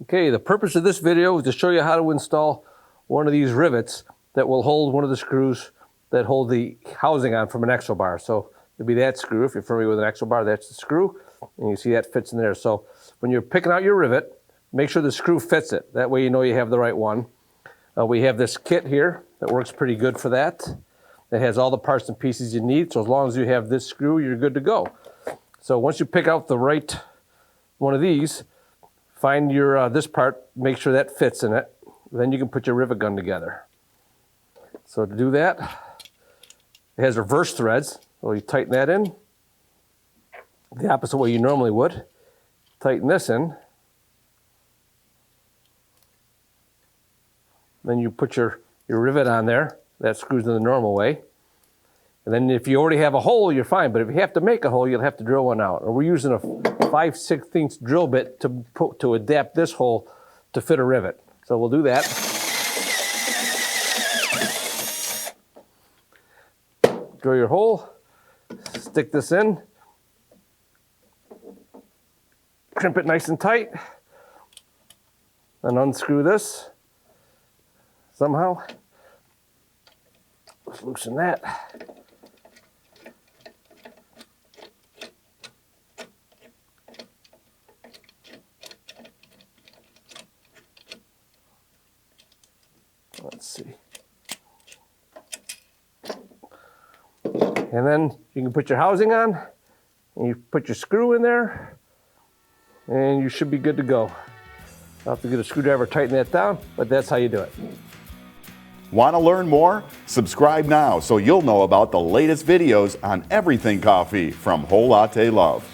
Okay, the purpose of this video is to show you how to install one of these rivets that will hold one of the screws that hold the housing on from an Expobar. So it'll be that screw. If you're familiar with an Expobar, that's the screw. And you see that fits in there. So when you're picking out your rivet, make sure the screw fits it. That way you know you have the right one. We have this kit here that works pretty good for that. It has all the parts and pieces you need. So as long as you have this screw, you're good to go. So once you pick out the right one of these, find your this part, make sure that fits in it. Then you can put your rivet gun together. So to do that, it has reverse threads. So you tighten that in the opposite way you normally would. Tighten this in. Then you put your rivet on there. That screws in the normal way. And then if you already have a hole, you're fine. But if you have to make a hole, you'll have to drill one out. And we're using a 5/16 drill bit to adapt this hole to fit a rivet. So we'll do that. Drill your hole, stick this in, crimp it nice and tight, and unscrew this somehow. Let's loosen that. Let's see. And then you can put your housing on, and you put your screw in there, and you should be good to go. I'll have to get a screwdriver, tighten that down, but that's how you do it. Want to learn more? Subscribe now so you'll know about the latest videos on everything coffee from Whole Latte Love.